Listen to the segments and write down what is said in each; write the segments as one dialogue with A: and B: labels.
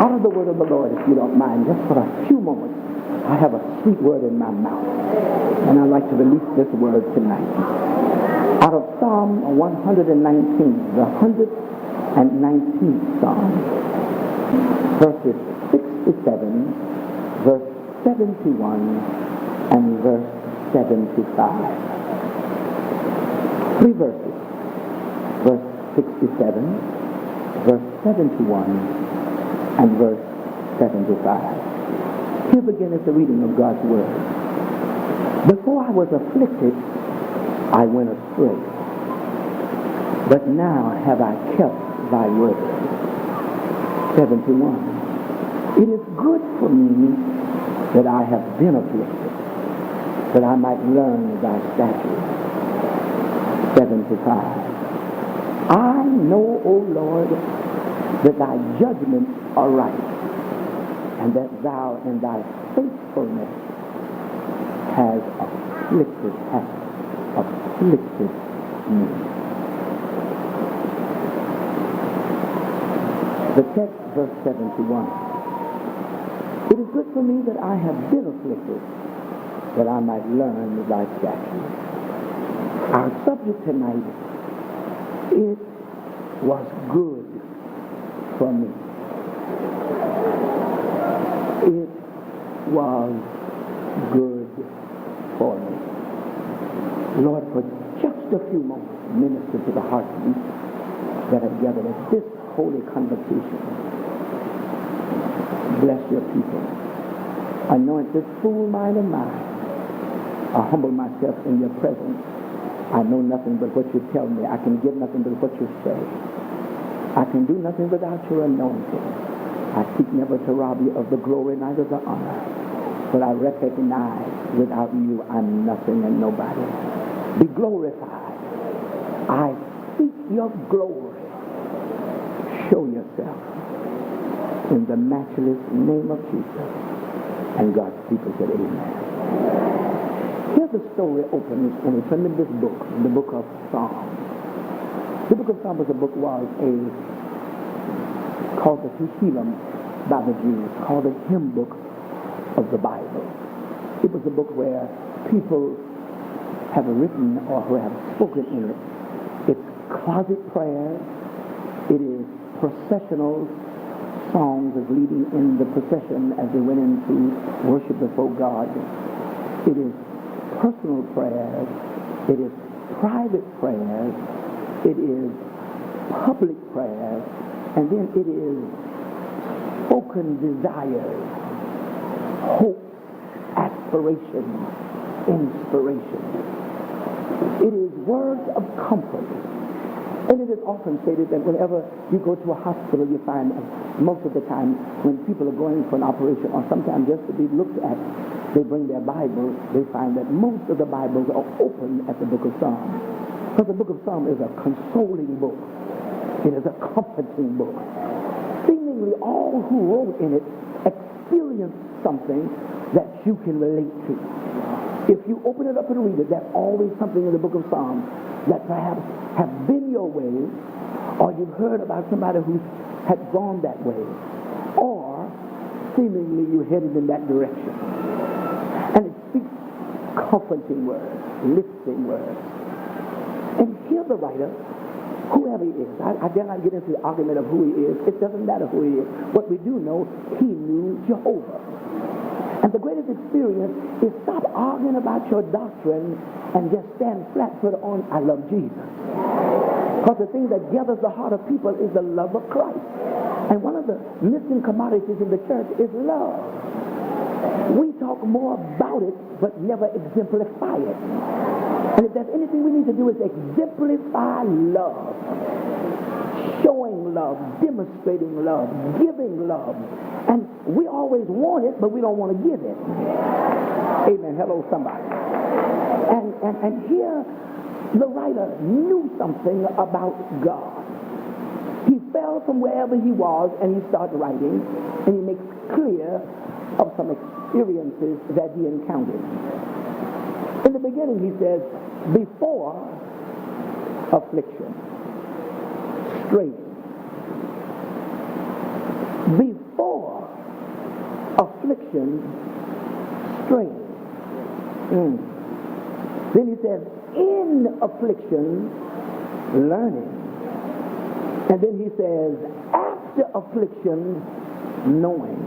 A: Out of the word of the Lord, if you don't mind, just for a few moments, I have a sweet word in my mouth, and I'd like to release this word tonight. Out of Psalm 119, the 119th Psalm, verses 67, verse 71, and verse 75. 3 verses. Verse 67, verse 71, and verse 75. Here beginneth the reading of God's word. Before I was afflicted, I went astray. But now have I kept thy word. 71. It is good for me that I have been afflicted, that I might learn thy statutes. 75. I know, O Lord, that thy judgments are right, and that thou in thy faithfulness hast afflicted me. The text, verse 71. It is good for me that I have been afflicted, that I might learn thy statutes. Our subject tonight, it was good for me. It was good for me. Lord, for just a few moments, minister to the hearts of each that have gathered at this holy convocation. Bless your people. Anoint this full mind of mine. I humble myself in your presence. I know nothing but what you tell me. I can give nothing but what you say. I can do nothing without your anointing. I seek never to rob you of the glory, neither the honor. But I recognize without you I'm nothing and nobody. Be glorified. I seek your glory. Show yourself in the matchless name of Jesus. And God's people said amen. Here the story opens in a tremendous book, the book of Psalms. The book of Psalms was called the Tehillim by the Jews, called the hymn book of the Bible. It was a book where people have written or who have spoken in it. It's closet prayers. It is processional songs of leading in the procession as they went into worship before God. It is personal prayers, it is private prayers, it is public prayers, and then it is spoken desires, hopes, aspirations, inspirations. It is words of comfort. And it is often stated that whenever you go to a hospital, you find most of the time when people are going for an operation or sometimes just to be looked at, they bring their Bible, they find that most of the Bibles are open at the book of Psalms. Because the book of Psalms is a consoling book. It is a comforting book. Seemingly all who wrote in it experienced something that you can relate to. If you open it up and read it, there's always something in the book of Psalms that perhaps have been your way, or you've heard about somebody who had gone that way, or seemingly you're headed in that direction. And it speaks comforting words, lifting words. And here the writer, whoever he is, I dare not get into the argument of who he is. It doesn't matter who he is. What we do know, he knew Jehovah. And the greatest experience is stop arguing about your doctrine and just stand flat-footed on, I love Jesus. Because the thing that gathers the heart of people is the love of Christ. And one of the missing commodities in the church is love. We talk more about it, but never exemplify it. And if there's anything we need to do is exemplify love. Showing love, demonstrating love, giving love. And we always want it, but we don't want to give it. Amen. Hello, somebody. And here, the writer knew something about God. He fell from wherever he was, and he started writing, and he makes clear of some experiences that he encountered. In the beginning, he says, before affliction, straight. Before affliction, straying. Then he says, in affliction, learning. And then he says, after affliction, knowing.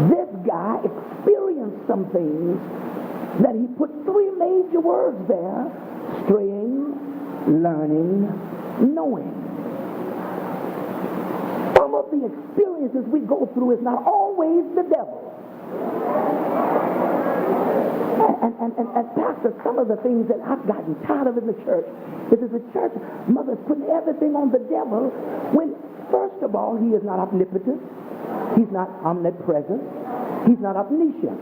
A: This guy experienced some things that he put three major words there: straying, learning, knowing. Some of the experiences we go through is not always the devil. And Pastor, some of the things that I've gotten tired of in the church is that the church mother's putting everything on the devil when, first of all, he is not omnipotent. He's not omnipresent. He's not omniscient.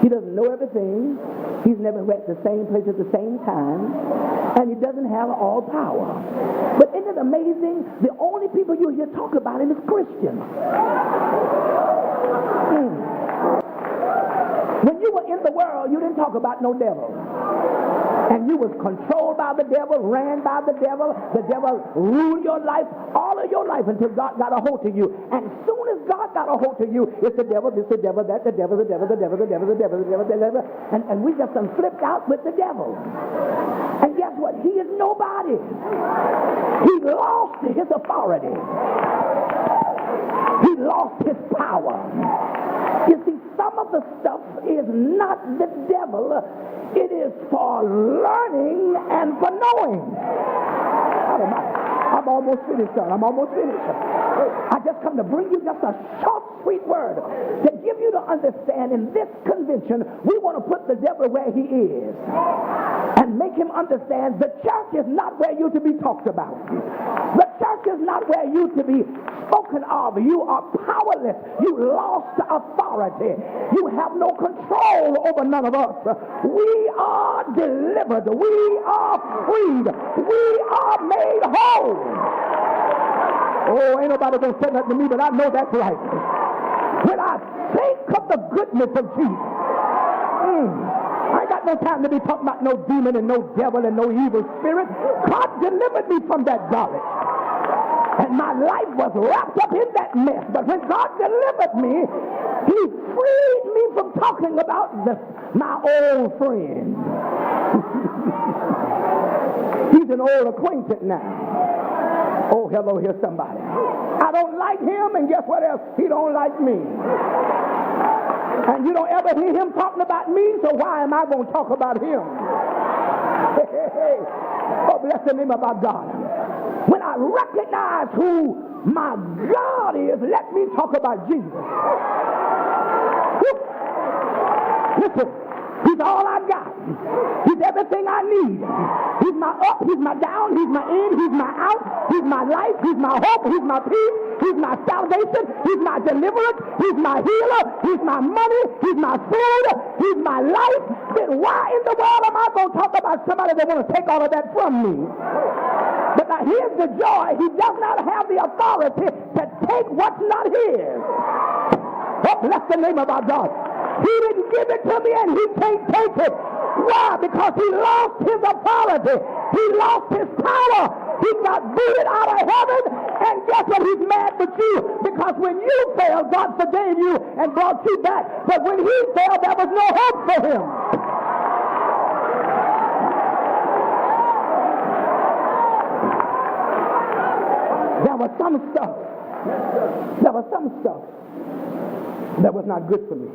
A: He doesn't know everything. He's never at the same place at the same time. And he doesn't have all power. But isn't it amazing? The only people you hear talk about him is Christians. When you were in the world, you didn't talk about no devil. And you was controlled by the devil, ran by the devil ruled your life, all of your life, until God got a hold of you. And as soon as God got a hold of you, it's the devil, this, the devil, that, the devil, the devil, the devil, the devil, the devil, the devil, the devil. And we just done flipped out with the devil. And guess what? He is nobody. He lost his authority. He lost his power. You see, some of the stuff is not the devil. It is for learning and for knowing. I'm almost finished, son. I'm almost finished. I just come to bring you just a short, sweet word to give you to understand in this convention, we want to put the devil where he is and make him understand the church is not where you to be talked about. The church is not where you to be spoken of. You are powerless. You lost authority. You have no control over none of us. We are delivered. We are freed. We are made whole. Oh, ain't nobody gonna say nothing to me, but I know that's right. When I think of the goodness of Jesus, I ain't got no time to be talking about no demon and no devil and no evil spirit. God delivered me from that garbage. And my life was wrapped up in that mess. But when God delivered me, he freed me from talking about my old friend. He's an old acquaintance now. Oh, hello, here's somebody. I don't like him, and guess what else? He don't like me. And you don't ever hear him talking about me, so why am I going to talk about him? Oh, bless the name of our God. When I recognize who my God is, let me talk about Jesus. Listen, he's all I got. He's everything I need. He's my up, he's my down, he's my in, he's my out, he's my life, he's my hope, he's my peace, he's my salvation, he's my deliverance, he's my healer, he's my money, he's my food, he's my life. Then why in the world am I going to talk about somebody that want to take all of that from me? But now here's the joy. He does not have the authority to take what's not his. Oh, bless the name of our God. He didn't give it to me and he can't take it. Why? Because he lost his authority. He lost his power. He got booted out of heaven. And guess what? He's mad with you. Because when you failed, God forgave you and brought you back. But when he failed, there was no hope for him. There was some stuff that was not good for me.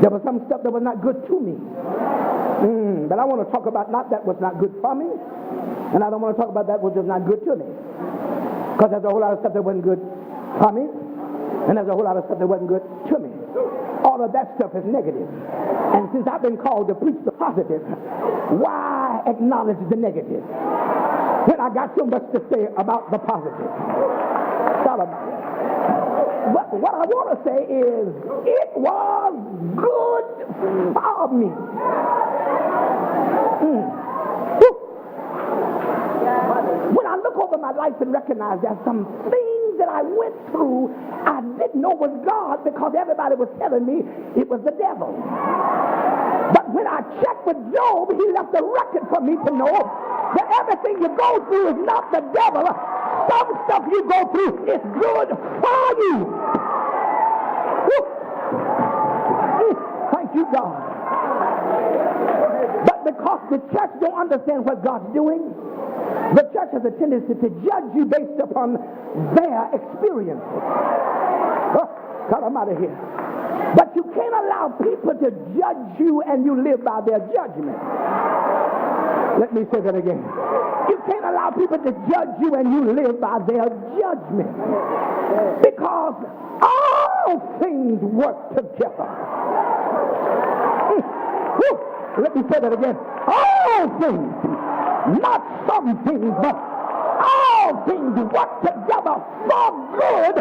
A: There was some stuff that was not good to me. But I want to talk about not that was not good for me, and I don't want to talk about that which was not good to me. Because there's a whole lot of stuff that wasn't good for me, and there's a whole lot of stuff that wasn't good to me. All of that stuff is negative. And since I've been called to preach the positive, why acknowledge the negative when I got so much to say about the positive? But what I want to say is, it was good for me. When I look over my life and recognize there's some things that I went through I didn't know was God because everybody was telling me it was the devil. But when I checked with Job, he left a record for me to know that everything you go through is not the devil. some stuff you go through is good for you. Woo. Thank you, God. But because the church don't understand what God's doing, the church has a tendency to judge you based upon their experiences. Oh, God, I'm out of here. But you can't allow people to judge you and you live by their judgment. Let me say that again. You can't allow people to judge you and you live by their judgment. Because all things work together. Let me say that again. All things, not some things, but all things work together for good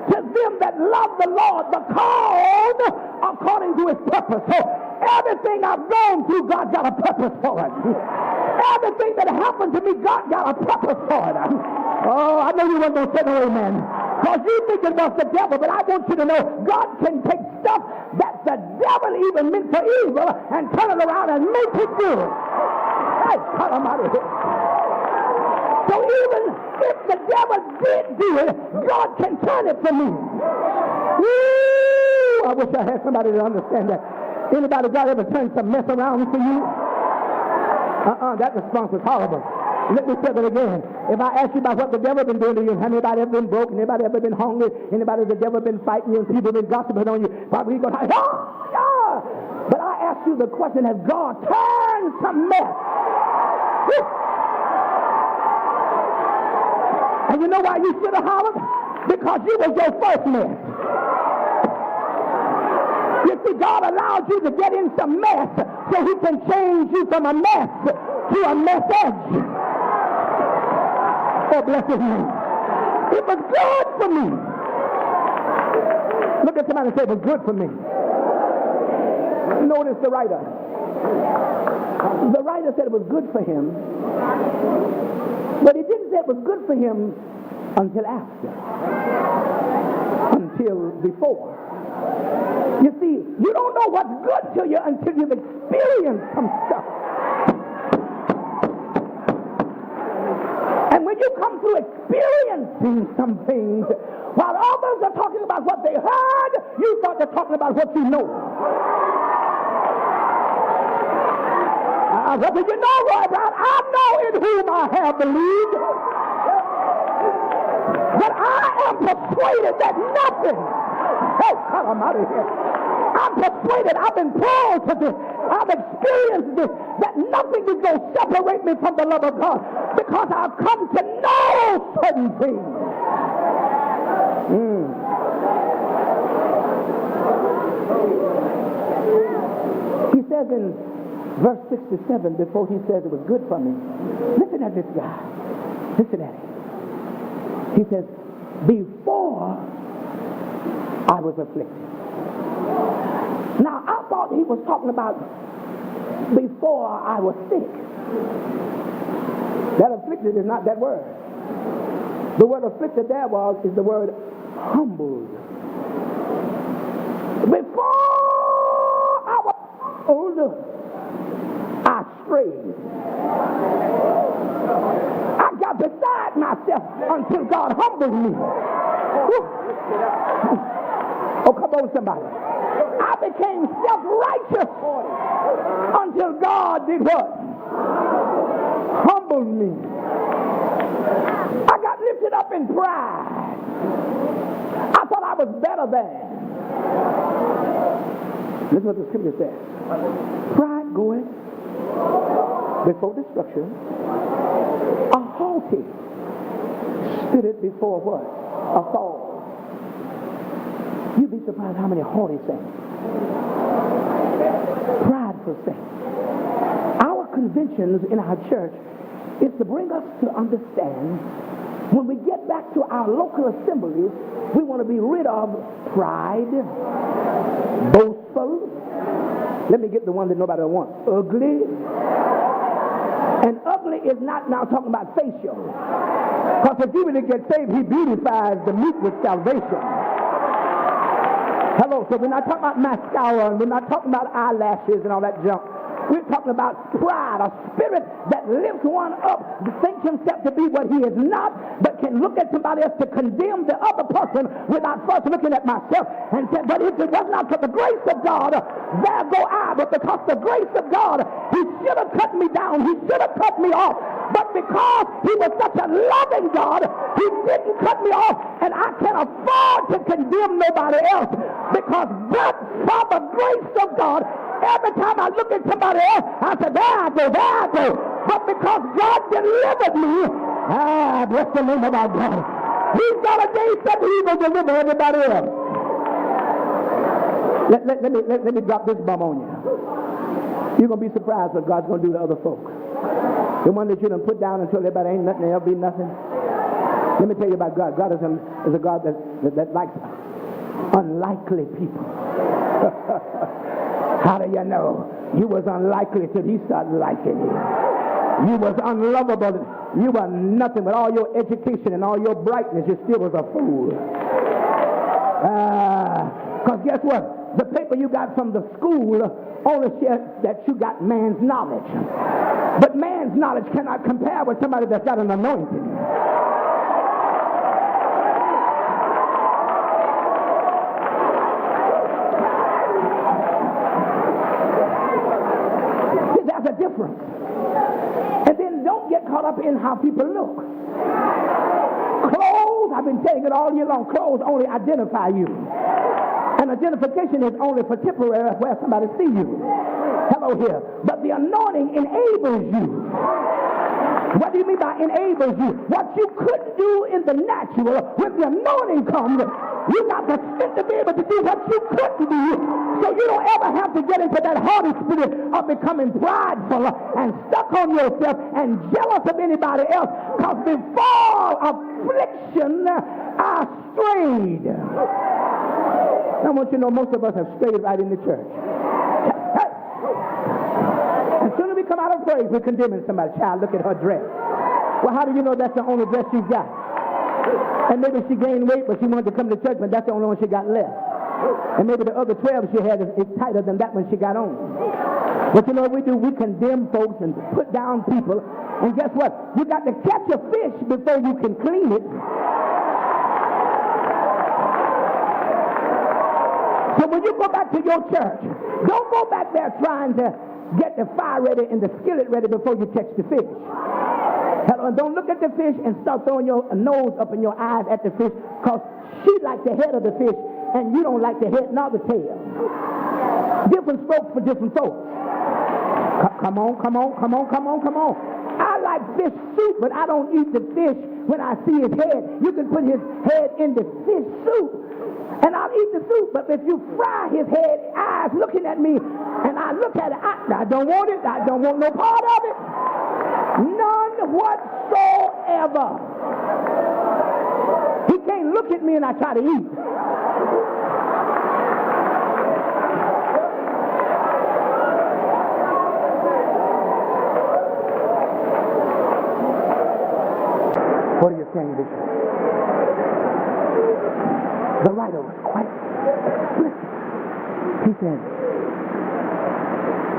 A: to them that love the Lord, the called according to his purpose. So everything I've gone through, God got a purpose for it. Everything that happened to me, God got a purpose for it. Oh, I know you weren't going to say no amen. Because you think it was the devil, but I want you to know God can take stuff that the devil even meant for evil and turn it around and make it good. Hey, cut him out of here. So even if the devil did do it, God can turn it for me. Woo! I wish I had somebody to understand that. Anybody God ever turned some mess around for you? That response is horrible. Let me say that again. If I ask you about what the devil been doing to you, has anybody ever been broke? Anybody ever been hungry? Anybody the devil been fighting you and people been gossiping on you? Probably you go, yeah. But I ask you the question, has God turned some mess? Woo! And you know why you should have hollered? Because you was your first mess. You see, God allowed you to get in some mess so he can change you from a mess to a message. Oh, bless his name. It was good for me. Look at somebody and say, it was good for me. Notice the writer. The writer said it was good for him, but he didn't say it was good for him until after. Until before. You see, you don't know what's good to you until you've experienced some stuff. And when you come through experiencing some things, while others are talking about what they heard, you start to talking about what you know. What do you know, Roy Brown? I know in whom I have believed. But I am persuaded that nothing. Oh, God, I'm out of here. I'm persuaded, I've been pulled to this, I've experienced this, that nothing is going to separate me from the love of God because I've come to know certain things. He says in verse 67, before he says it was good for me, listen at this guy. Listen at it. He says, before I was afflicted. Now, I thought he was talking about before I was sick. That afflicted is not that word. The word afflicted there is the word humbled. Before I was older, I strayed. I got beside myself until God humbled me. Oh, come on, somebody. I became self-righteous until God did what? Humbled me. I got lifted up in pride. I thought I was better than. Listen what the scripture says. Pride goeth before destruction. A haughty spirit before what? A fall. You'd be surprised how many haughty saints, prideful saints. Our conventions in our church is to bring us to understand when we get back to our local assemblies, we want to be rid of pride, boastful. Let me get the one that nobody wants. Ugly. And ugly is not now talking about facial. Because if you really get saved, he beautifies the meek with salvation. Hello, so we're not talking about mascara and we're not talking about eyelashes and all that junk. We're talking about pride, a spirit that lifts one up, thinks himself to be what he is not, but can look at somebody else to condemn the other person without first looking at myself and say, but if it was not for the grace of God, there go I. But because the grace of God, he should have cut me down. He should have cut me off. But because he was such a loving God, he didn't cut me off, and I can't afford to condemn nobody else, because but for the grace of God, every time I look at somebody else, I say, there I go. But because God delivered me, bless the name of our God. He's got a day that he will deliver everybody else. Let me drop this bomb on you. You're going to be surprised what God's going to do to other folks. The one that you done put down until everybody ain't nothing, there'll be nothing. Let me tell you about God. God is a God that likes unlikely people. How do you know? You was unlikely till he started liking you. You was unlovable. You were nothing, but all your education and all your brightness, you still was a fool. Because guess what? The paper you got from the school only says that you got man's knowledge. But man's knowledge cannot compare with somebody that's got an anointing. See, there's a difference. And then don't get caught up in how people look. Clothes, I've been saying it all year long, clothes only identify you. And identification is only for temporary where somebody see you. Hello here. But the anointing enables you. What do you mean by enables you? What you couldn't do in the natural, when the anointing comes, you got the strength to be able to do what you couldn't do. So you don't ever have to get into that haughty spirit of becoming prideful and stuck on yourself and jealous of anybody else. Because before affliction, I strayed. I want you to know most of us have strayed right in the church. As soon as we come out of praise, we're condemning somebody. Child, look at her dress. Well, how do you know that's the only dress she's got? And maybe she gained weight, but she wanted to come to church, but that's the only one she got left. And maybe the other 12 she had is tighter than that one she got on. But you know what we do? We condemn folks and put down people. And guess what? You got to catch a fish before you can clean it. So when you go back to your church, don't go back there trying to get the fire ready and the skillet ready before you catch the fish. And don't look at the fish and start throwing your nose up in your eyes at the fish, because she likes the head of the fish and you don't like the head nor the tail. Different strokes for different folks. Come on. I like fish soup, but I don't eat the fish when I see his head. You can put his head in the fish soup, and I'll eat the soup. But if you fry his head, eyes looking at me, and I look at it, I don't want it. I don't want no part of it. None whatsoever. He can't look at me and I try to eat. What are you saying, Bishop? The writer was quite explicit. He said,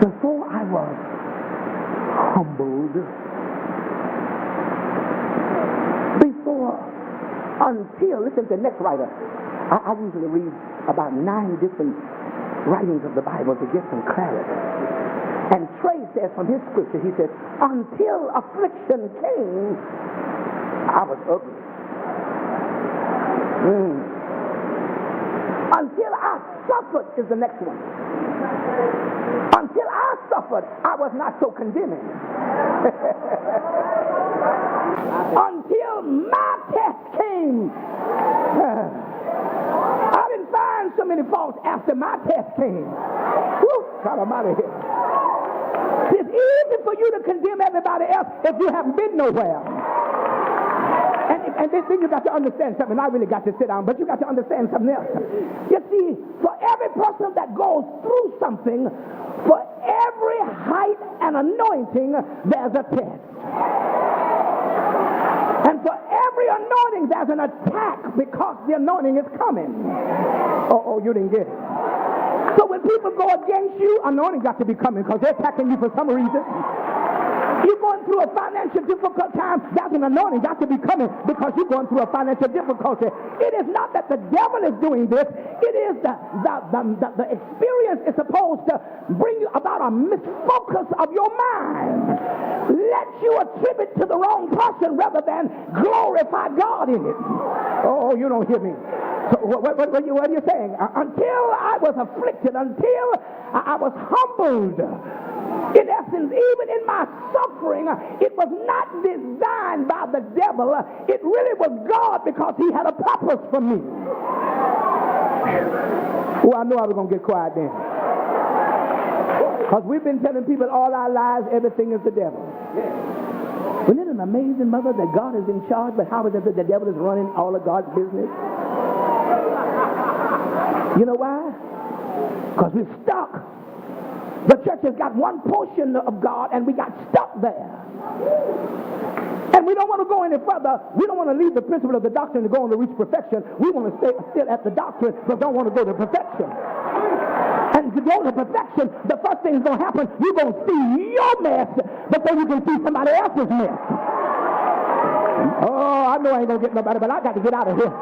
A: before I was humbled, until, listen to the next writer. I usually read about 9 different writings of the Bible to get some clarity. And Trey says from his scripture, he says, until affliction came, I was ugly. Until I suffered is the next one. Until I suffered, I was not so condemning. Until my test came. I didn't find so many faults after my test came. Whew, God Almighty. It's easy for you to condemn everybody else if you haven't been nowhere. And then you got to understand something. I really got to sit down, but you got to understand something else. You see, for every person that goes through something, for every height and anointing, there's a test. And for every anointing, there's an attack, because the anointing is coming. Oh, you didn't get it. So when people go against you, anointing got to be coming because they're attacking you for some reason. You're going through a financial difficult time, that's an anointing got to be coming because you're going through a financial difficulty. It is not that the devil is doing this. It is the experience is supposed to bring you about a misfocus of your mind. Let you attribute to the wrong person rather than glorify God in it. Oh, you don't hear me. So what are you saying? Until I was afflicted, until I was humbled, in essence, even in my suffering, it was not designed by the devil. It really was God because he had a purpose for me. Well, I knew I was going to get quiet then. Because we've been telling people all our lives everything is the devil. Isn't it an amazing, mother, that God is in charge, but how is it that the devil is running all of God's business? You know why? Because we're stuck. The church has got one portion of God, and we got stuck there. And we don't want to go any further. We don't want to leave the principle of the doctrine to go on to reach perfection. We want to stay still at the doctrine, but don't want to go to perfection. And to go to perfection, the first thing that's going to happen, you're going to see your mess before you can see somebody else's mess. Oh, I know I ain't going to get nobody, but I got to get out of here.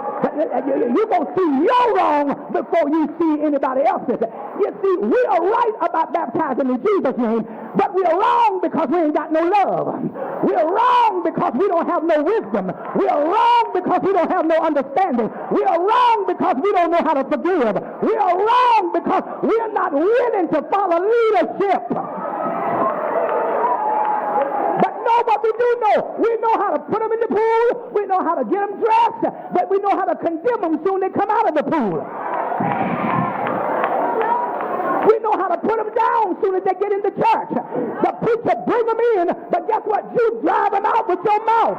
A: You're going to see your wrong before you see anybody else's. You see, we are right about baptizing in Jesus' name, but we are wrong because we ain't got no love. We are wrong because we don't have no wisdom. We are wrong because we don't have no understanding. We are wrong because we don't know how to forgive. We are wrong because we are not willing to follow leadership. What we do know, we know how to put them in the pool, we know how to get them dressed, but we know how to condemn them soon they come out of the pool. We know how to put them down soon as they get into church. The preacher bring them in, but guess what? You drive them out with your mouth.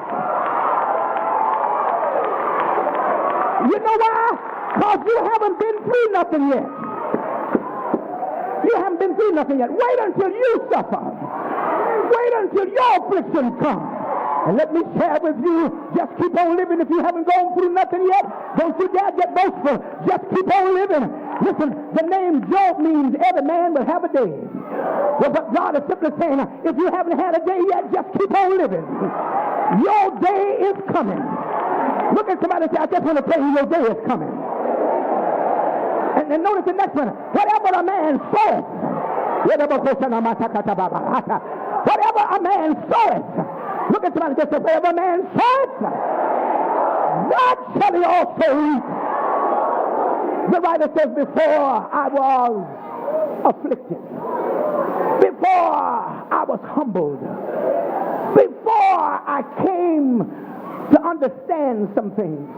A: You know why? Because you haven't been through nothing yet. You haven't been through nothing yet. Wait until you suffer. Wait until your affliction comes. And let me share with you, just keep on living if you haven't gone through nothing yet. Don't you dare get boastful. Just keep on living. Listen, the name Job means every man will have a day. Well, but God is simply saying, if you haven't had a day yet, just keep on living. Your day is coming. Look at somebody and say, I just want to tell you your day is coming. And notice the next one. Whatever a man soweth, whatever a man soweth. Look at somebody just say, whatever a man soweth, that shall he also reap. The writer says, before I was afflicted, before I was humbled, before I came to understand some things,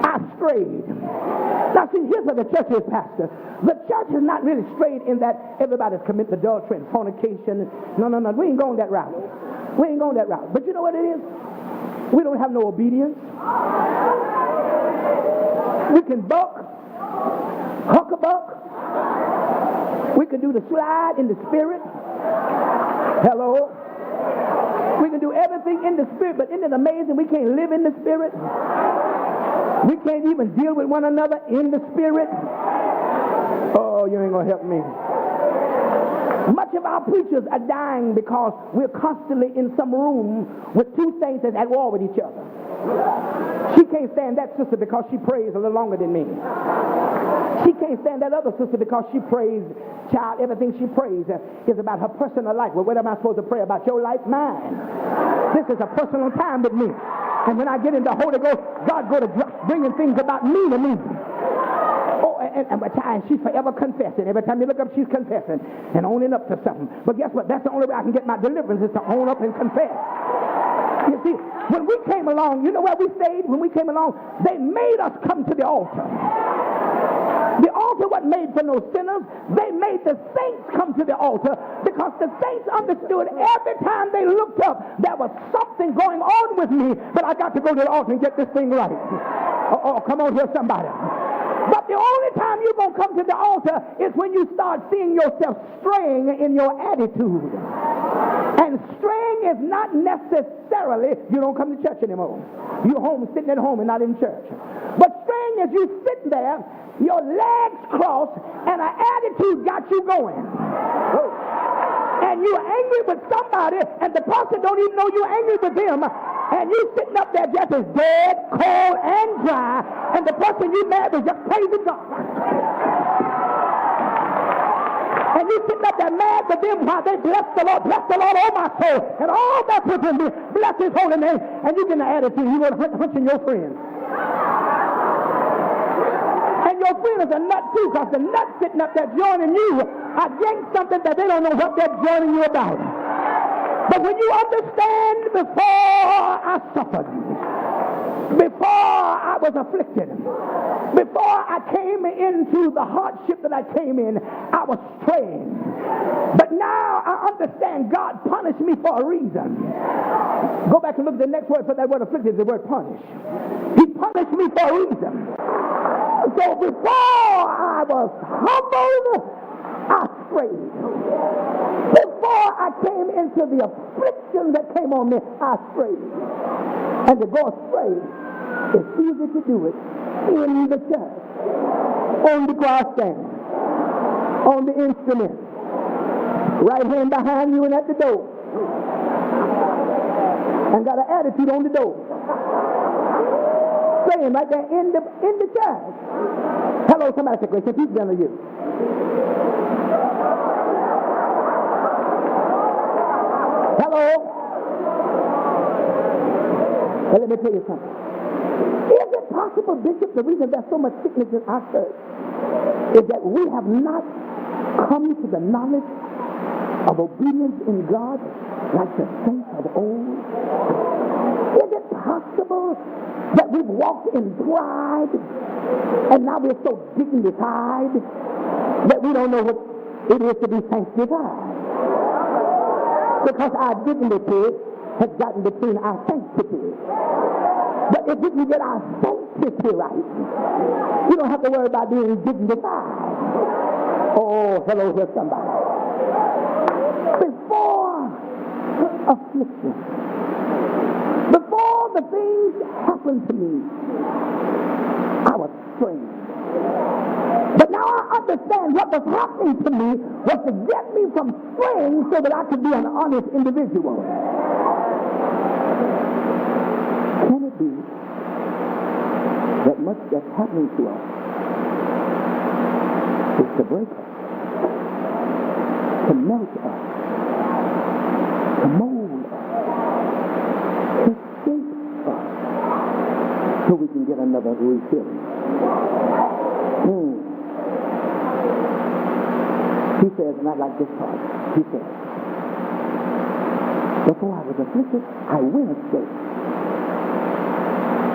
A: I strayed. Now see, here's what the church is, Pastor. The church is not really strayed in that everybody's committing adultery and fornication. No. We ain't going that route. We ain't going that route. But you know what it is? We don't have no obedience. We can buck, huck-a-buck. We can do the slide in the spirit. Hello. We can do everything in the spirit, but isn't it amazing we can't live in the spirit? We can't even deal with one another in the spirit. Oh, you ain't going to help me. Much of our preachers are dying because we're constantly in some room with two saints that's at war with each other. She can't stand that sister because she prays a little longer than me. She can't stand that other sister because she prays, child, everything she prays is about her personal life. Well, what am I supposed to pray about? Your life? Mine. This is a personal time with me. And when I get in the Holy Ghost, God go to bringing things about me to me. Oh, and she's forever confessing. Every time you look up, she's confessing and owning up to something. But guess what? That's the only way I can get my deliverance is to own up and confess. You see, when we came along, you know where we stayed? When we came along, they made us come to the altar. The altar wasn't made for no sinners. They made the saints come to the altar because the saints understood every time they looked up, there was something going on with me, but I got to go to the altar and get this thing right. Oh, come on here, somebody. But the only time you're going to come to the altar is when you start seeing yourself straying in your attitude. And straying is not necessarily you don't come to church anymore. You're home, sitting at home and not in church. But straying is you sitting there your legs crossed, and an attitude got you going. And you're angry with somebody, and the person don't even know you're angry with them, and you sitting up there just as dead, cold, and dry, and the person you mad with just praising God. And you sitting up there mad with them while they bless the Lord, oh my soul, and all that's within me, bless his holy name, and you get an attitude, you want to hunching your friend. And your friend is a nut too, because the nut sitting up there joining you against something that they don't know what they're joining you about. But when you understand, before I suffered, before I was afflicted, before I came into the hardship that I came in, I was strained. But now I understand God punished me for a reason. Go back and look at the next word for that word afflicted, the word punish. He punished me for a reason. So before I was humbled, I strayed. Before I came into the affliction that came on me, I strayed. And to go astray, it's easy to do it in the church, on the cross stand, on the instrument, right hand behind you and at the door, and got an attitude on the door, saying right there in the church. Hello, somebody say, grace and peace be unto you. Hello. Well, let me tell you something. Is it possible, Bishop, the reason there's so much sickness in our church is that we have not come to the knowledge of obedience in God like the saints of old? Is it possible that we've walked in pride and now we're so dignified that we don't know what it is to be sanctified? Because our dignity has gotten between our sanctity. But if we can get our sanctity right, you don't have to worry about being dignified. Oh, hello here, somebody. Before affliction, before the things happened to me, I was strained. But now I understand what was happening to me was to get me from straying so that I could be an honest individual. Can it be that much that's happening to us is to break us, to melt us, to mold us, to shape us, so we can get another refilling? He says, and I like this part, he says, before I was afflicted, I went astray.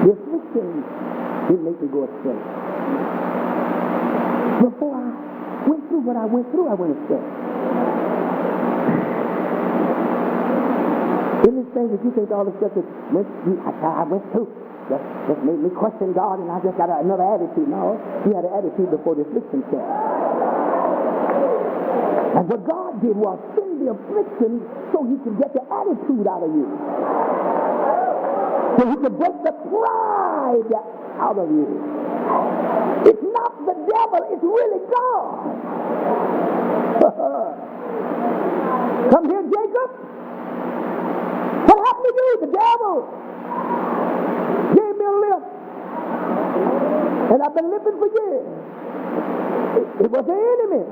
A: The affliction didn't make me go astray. Before I went through what I went through, I went astray. In this thing that you think all the stuff that I went through just made me question God and I just got another attitude. No, he had an attitude before the affliction came. And what God did was send the affliction so he could get the attitude out of you. So he could break the pride out of you. It's not the devil, it's really God. Come here, Jacob. What happened to you? The devil gave me a lift. And I've been limping for years. It was the enemy.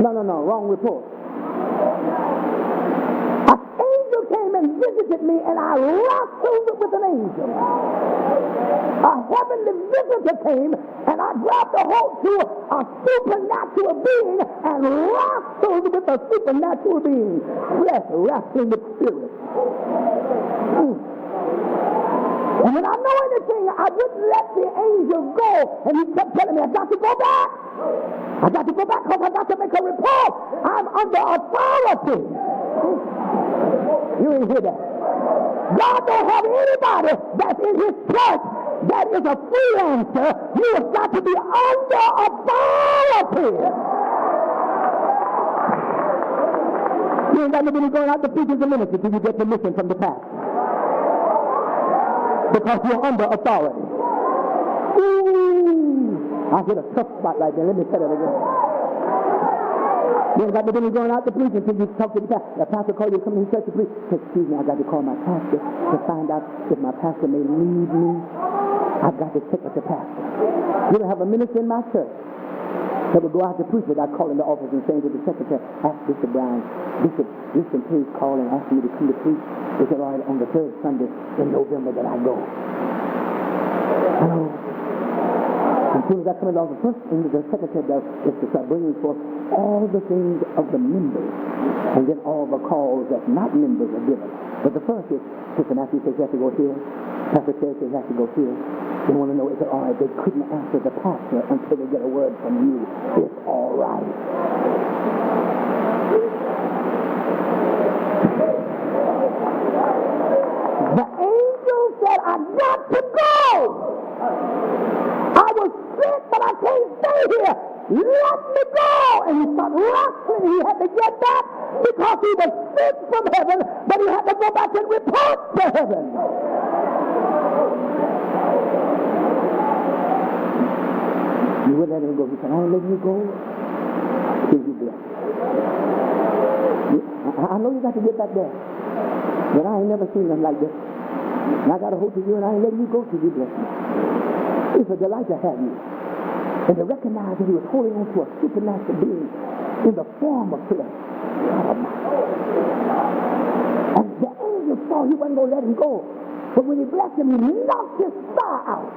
A: No, wrong report. An angel came and visited me, and I wrestled with an angel. A heavenly visitor came, and I grabbed a hold to a supernatural being and wrestled with a supernatural being. Flesh wrestling with spirit. And when I know anything, I wouldn't let the angel go. And he kept telling me, I got to go back. I got to go back because I got to make a report. I'm under authority. You ain't hear that. God don't have anybody that's in his church that is a freelancer. You have got to be under authority. You ain't got to be going out to preach as a minister till you get permission from the pastor. Because you're under authority. Ooh. I hit a tough spot right there. Let me say that again. You ain't got to be going out to preach until you talk to the pastor. The pastor called you to come in church to preach. Excuse me, I got to call my pastor to find out if my pastor may lead me. I've got to check with the pastor. You don't have a minister in my church that would go out to preach without calling the office and saying to the secretary, ask Bishop Brown, Bishop, listen, please call and ask me to come to preach. Is it all right on the third Sunday in November that I go? Hello. As soon as I come in the office, first thing the secretary does is to start bringing forth all the things of the members, and then all the calls that not members are given. But the first is, Sister Matthew says you have to go here. Pastor Terry says you have to go here. They want to know, is it all right? They couldn't answer the pastor until they get a word from you. It's all right. The angel said, I got to go. I was sick, but I can't stay here. Let me go. And he started wrestling. He had to get back because he was sent from heaven, but he had to go back and report to heaven. You wouldn't let him go. He said, I ain't letting you go till you bless. I know you got to get back there, but I ain't never seen nothing like this. And I got a hold of you, and I ain't letting you go till you bless me. It's a delight to have you. And to recognize that he was holding on to a supernatural being in the form of flesh. And the angel saw he wasn't going to let him go. But when he blessed him, he knocked his star out.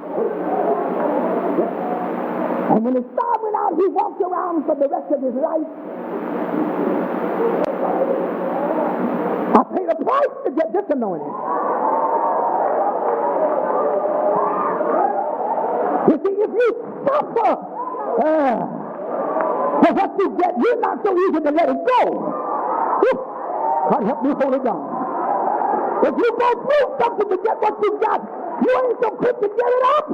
A: And when his star went out, he walked around for the rest of his life. I paid a price to get this anointing. You see, if you suffer for what you get, you're not so easy to let it go. God help me hold it down. If you go through something to get what you got, you ain't so quick to get it up.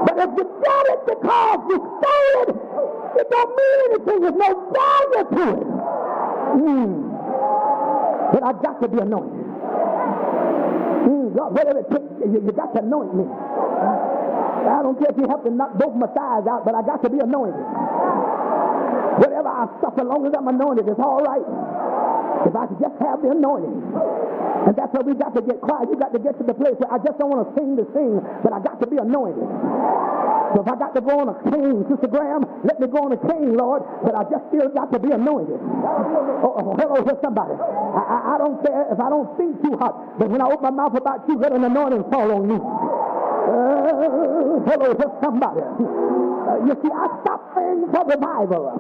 A: But if you got it because you stole it, it don't mean anything. There's no value to it. But I got to be anointed. God, whatever it takes, you got to anoint me. I don't care if you have to knock both my thighs out, but I got to be anointed. Whatever I suffer, as long as I'm anointed, it's all right. If I could just have the anointing. And that's where we got to get quiet. You got to get to the place where I just don't want to sing, but I got to be anointed. So if I got to go on a cane, Sister Graham, let me go on a cane, Lord, but I just still got to be anointed. Hello to somebody. I don't care if I don't sing too hot, but when I open my mouth about you, let an anointing fall on me. Hello to somebody. You see, I stopped praying for revival,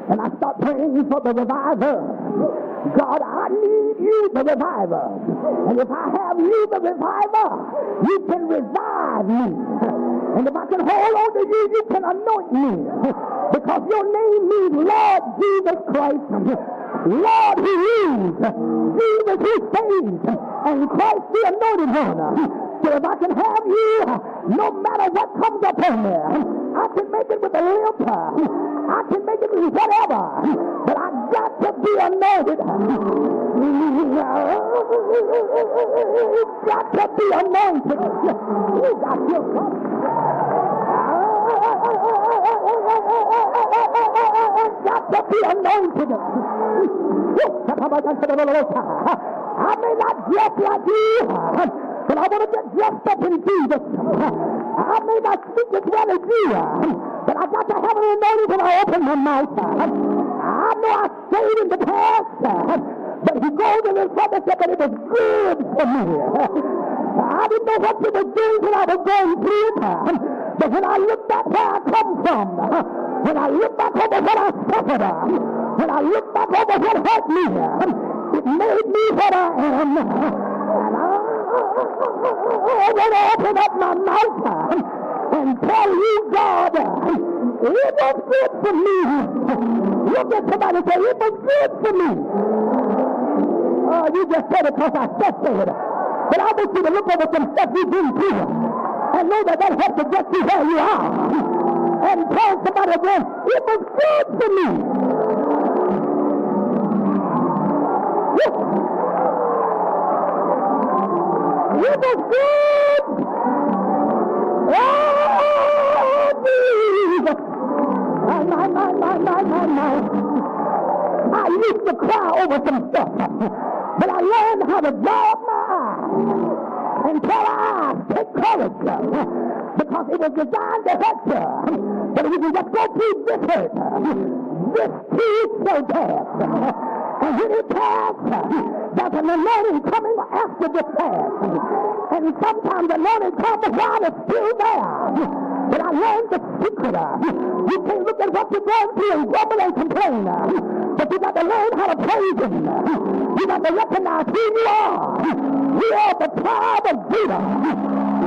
A: and I stopped praying for the reviver. God, I need you, the reviver. And if I have you, the reviver, you can revive me. And if I can hold on to you, you can anoint me. Because your name means Lord Jesus Christ. Lord who rules, Jesus who saves, and Christ the anointed one. So if I can have you, no matter what comes upon me, I can make it with a limp, I can make it with whatever, but I got to be anointed. Got to be anointed. You got your got to be anointed. I may not dress like you, but I want to get dressed up in Jesus. I may not speak as well as you, but I got to have an anointing when I open my mouth. I know I stayed in the past, but he goes in his brother said that it was good for me. I didn't know what you were doing when I was going through it, but when I look back where I come from, when I look back over what I suffered, when I look back over what hurt me, it made me what I am. And I want to open up my mouth and tell you, God, it was good for me. Look at somebody and say, it was good for me. Oh, you just said it because I said it. But I want you to look over some stuff you've been through and know that helps to get you where you are. And tell somebody again, it was good for me. It was good. Oh, Jesus. My. I used to cry over some stuff, but I learned how to draw up my eyes and tell our eyes, take courage, because it was designed to hurt you. But if you can just go through this hurt, this too shall pass. And when it passes, there's an anointing coming after the past. And sometimes the anointing comes while it's still there. But I learned the secret. You can't look at what you're going through and grumble and complain. But you got to learn how to praise Him. You got to recognize who you are. We are the tribe of Judah.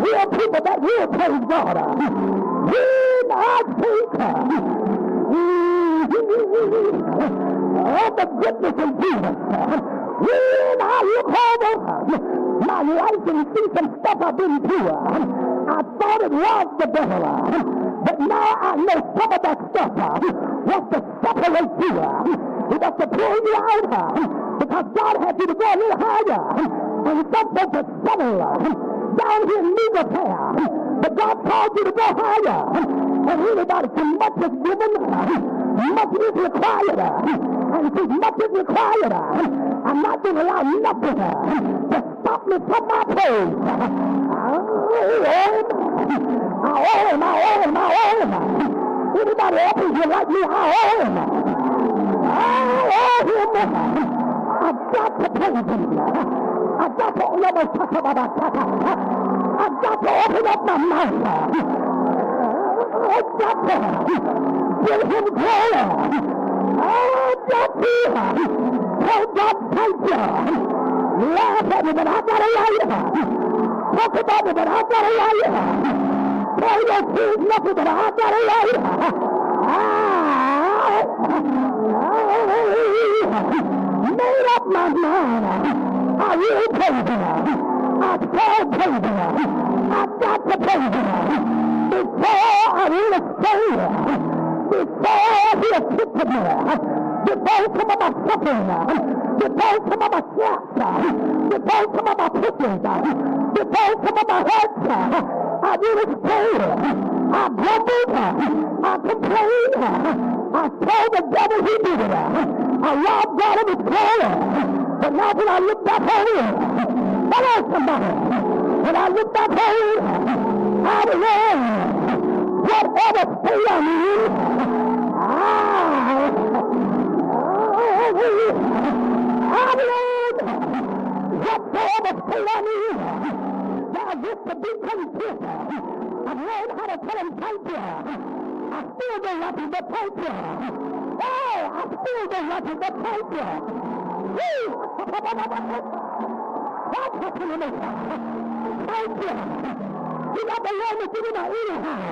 A: We are people that will praise God. We are faithful. All the goodness of Jesus. When I look over my life and see some stuff I've been through, I thought it was the devil. But now I know some of that stuff was to separate you. It was to pull you out. Because God had you to go a little higher. And some folks are settled down here in need repair. But God called you to go higher. And anybody, too much is given, much is required. And too much is required. I'm not going to allow nothing to stop me from my praise. I owe him. Anybody else who like me, I owe him. I've got to praise him. I've got to open up my mouth. I've got to give him glory. I've got to tell God thank you. Laugh at me, but I got a liar. Talk about me, but I got a liar. Tell your kids nothing, but I got a liar. Made up my mind. I will praise Him. I shall praise Him. I've got to praise Him. Before I really stay, before He afflicted me, before some of my suffering, before some of my slaps, before some of my pictures, before some of my hurts, I really stayed. I grumbled, I complained, I told the devil he did it. I robbed God of his glory. But now when I look back on it, come on somebody, when I look back on it, I learned whatever state I'm in, I learned whatever state I'm in, that I used to be content. I've learned how to tell him thank you. I still don't like him, but thank you. Oh, I still don't like him, but thank you. That's what's in the matter. Thank you. You got to learn to give him an anyhow.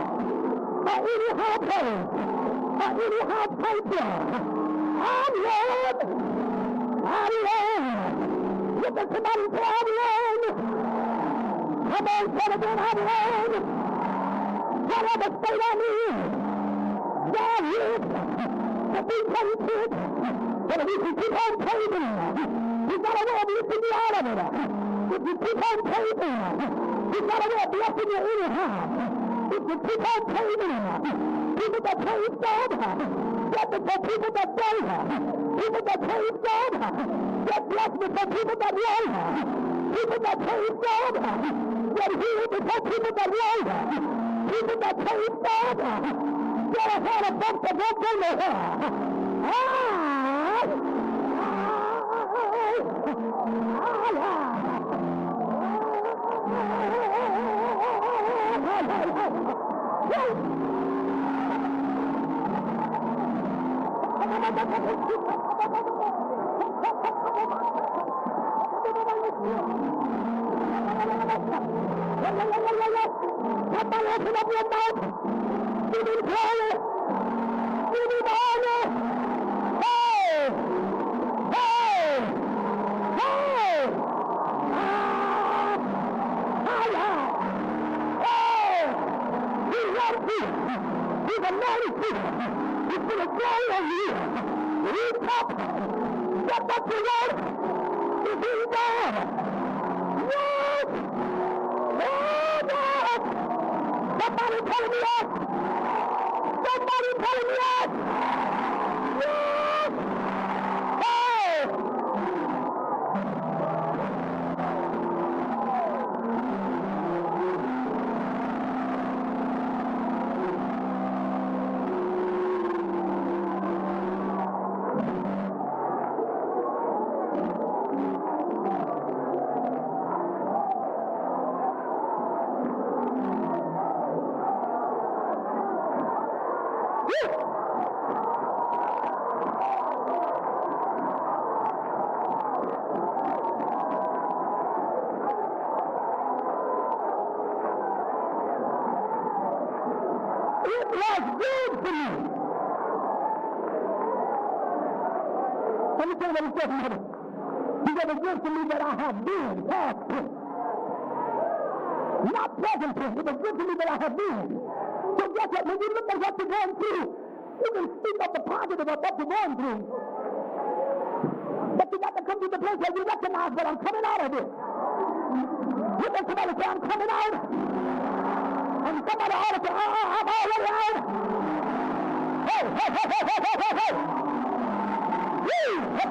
A: An anyhow praise. An anyhow thank you. I'm Lord. I'm Lord. Look at somebody and say, I'm Lord. Come on, say it again, I'm Lord. Whatever state I'm in, God is to be content. But if you can keep on praising Him, He's got a way of lifting you out of it. If you keep on praising Him, He's got a way of blessing you anyhow. If you keep on praising Him, people that praise God, get before people that don't. People that praise God, get blessed before people that won't. People that praise God, get healed before people that won't. People that praise God, get ahead of folks that won't go nowhere. Somebody open up your mouth. Give him glory. Give him honor. Hey! Hey! Hey! He loves you. He's anointed you. He's going to glory on you. He talks. Get what you want. If he's God. Yes! Oh, God! telling me yes? Somebody telling me yes? Yes! Hey! It was good for me. Let me tell you what he said to me. He said, it's good for me that I have been past tense. Not present tense. It was good for me that I have been. So guess what? When you look at what you're going through, you can speak up the positive of what you're going through. But you got to come to the place where you recognize that I'm coming out of it. Look at somebody say, I'm coming out. And somebody ought to say, I'm already out. Hey, hey, hey, hey, hey, hey, hey, hey. Woo! Hey!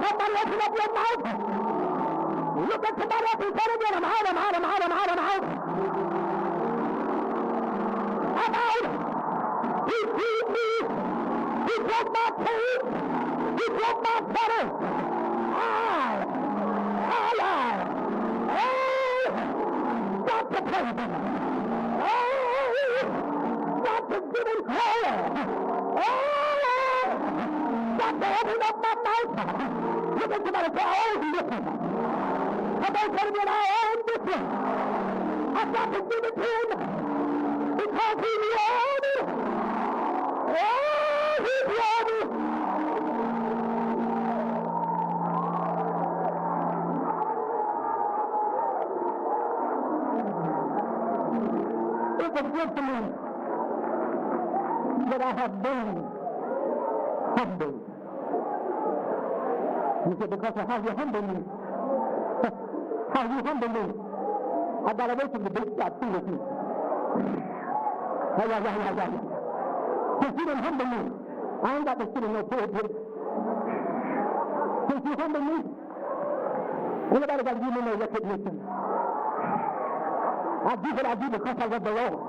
A: Somebody open up your mouth. Look at somebody else and tell them, I'm out, I'm out, I'm out, I'm out, I'm out. I'm out. He freed me. He broke my cage. He broke my fetter. Stop the praising. Stop the giving prayer. Stop the opening up my mouth. Look at somebody say, I always listen. Somebody tell me that I always listen. I've got to give it to him because he's worthy. Oh, he's worthy. It was good for me that I have been humble. He said, because of how you humble me. How you humble me. I got away from the big shot through with you. Yeah. Since you didn't humble me, I ain't got to sit in no pulpit. Since you humble me, anybody got to give me no recognition. I do what I do because I love the Lord.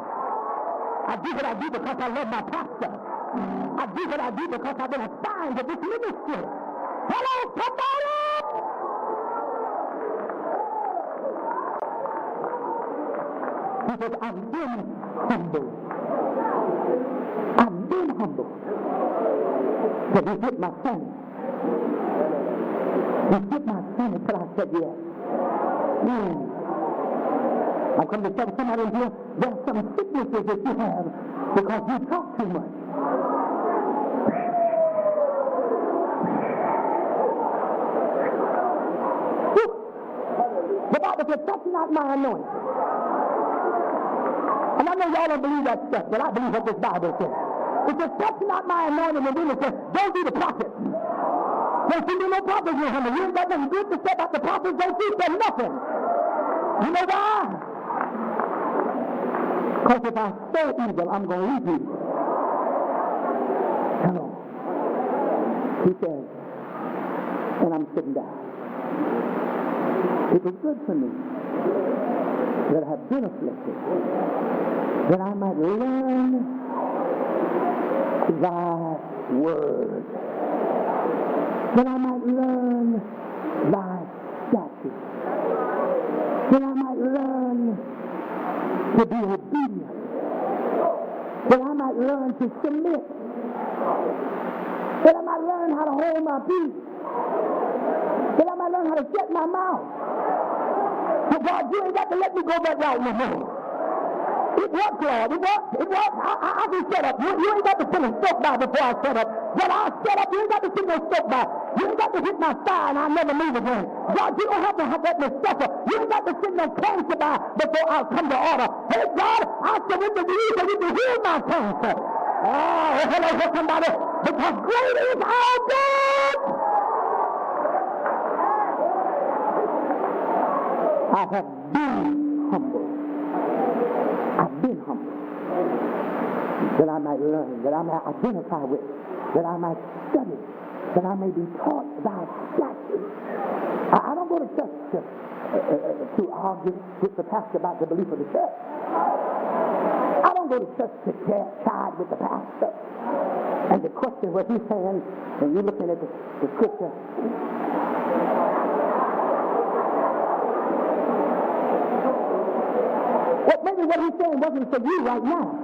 A: I do what I do because I love my pastor. I do what I do because I've been assigned to this ministry. Hello, somebody! He says, I've been humble. I've been humble. But he hit my son. He hit my son until I said yes. I come to tell somebody in here, there's some sicknesses that you have because you talk too much. The Bible says, touch not my anointing. And I know y'all don't believe that stuff, but I believe what this Bible says. It says, touch not my anointing, and then it says, don't be the prophet. Don't see no prophets in him. You ain't got nothing good to say about the prophets, don't you say nothing. You know why? Because if I sow evil, I'm going to reap evil. Hello. He says, and I'm sitting down. It was good for me that I have been afflicted, that I might learn thy word, that I might learn thy statutes, that I might learn to be obedient, that I might learn to submit, that I might learn how to hold my peace, that I might learn how to shut my mouth. So God, you ain't got to let me go that route no more. It worked, Lord. It worked. I can shut up. You ain't got to tell him stop by before I shut up. When I set up, you ain't got to sit no step back. You ain't got to hit my thigh and I'll never move again. God, you don't have to let me suffer. You ain't got to sit no cancer by before I'll come to order. Hey, God, I surrender to you so you can heal my cancer. Oh, hello for somebody. Because great is our God. I have been humble. I've been humble. That I might learn, that I might identify with, that I might study, that I may be taught thy statutes. I don't go to church to argue with the pastor about the belief of the church. I don't go to church to chide with the pastor and to question what he's saying, and you're looking at the scripture. Well, maybe what he's saying wasn't for you right now.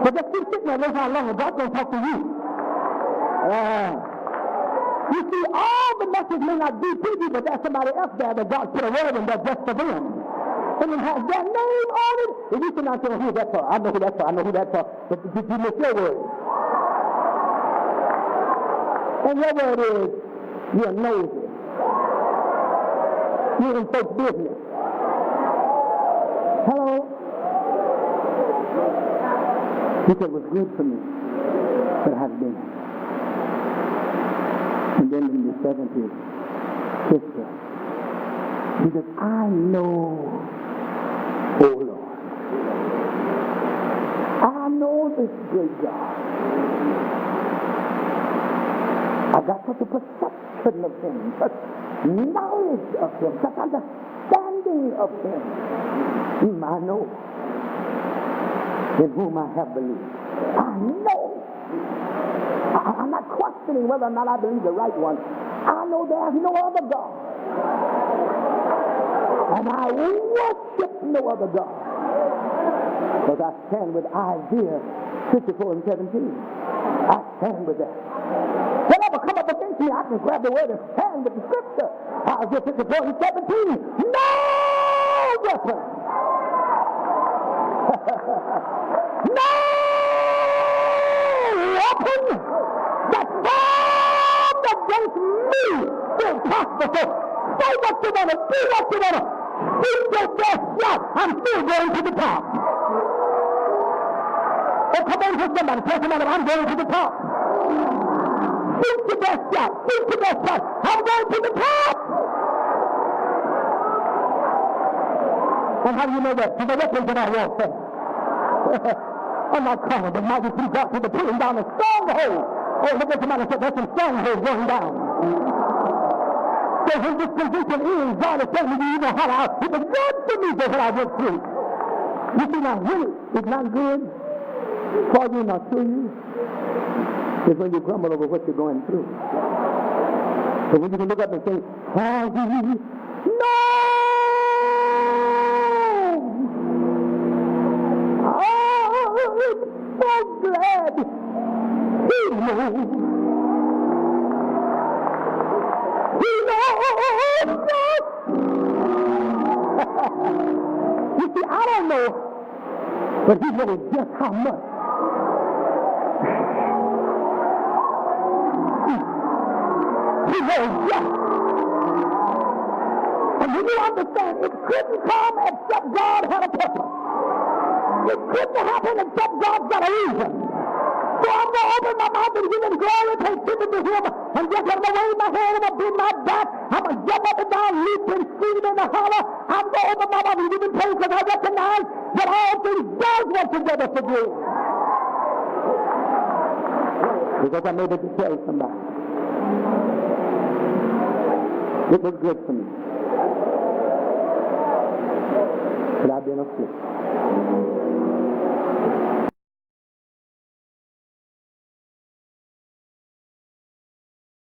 A: But just keep sitting there and how long, and God's going to talk to you. You see, all the message may not be to you, but there's somebody else there that God put a word in there just for them. And it has their name on it. And you cannot say, who's that for? I know who that's for. I know who that's for. But did you miss your word? And your word is, you're nosy. You're in folks' business. Hello? He said, it was good for me that I have been. And then in the 70s, sister, he said, I know, oh Lord, I know this great God. I got such a perception of him, such knowledge of him, such understanding of him. I know in whom I have believed. I know. I'm not questioning whether or not I believe the right one. I know there's no other God. And I worship no other God. Because I stand with Isaiah 54 and 17. I stand with that. Whatever come up against me, I can grab the word and stand with the scripture. Isaiah 54 and 17. No weapon. No weapon that formed against me will prosper. So say what you want to, do what you want to. Shoot your best shot. I'm still going to the top. Oh, come on to somebody. Tell somebody I'm going to the top. Shoot your best shot. Shoot your best shot. I'm going to the top. And how do you know that? For the weapons that I walk there. I'm not calling the mighty through God to the pulling down a stronghold. Oh, look at somebody and say, there's some strongholds going down. So his disposition is, God is telling me, you know how it was good for me for what I went through. You see, now, really, it's not good for you, not to you. It's when you grumble over what you're going through. So when you can look up and say, for you, no! I'm so glad he knows. He knows us. You see, I don't know, but he knows just how much. He knows just. And when you understand, it couldn't come except God had a purpose. It couldn't happen except God's got a reason. So I'm going to open my mouth and give him glory, pay tribute to him, and just I'm going to wave my hand, I'm going to bend my back, I'm going to jump up and down, leap and scream and holler. I'm going to open my mouth and give him praise because I recognize that all things does work together for good. Because I'm able to tell somebody. It was good for me. But I've been afflicted.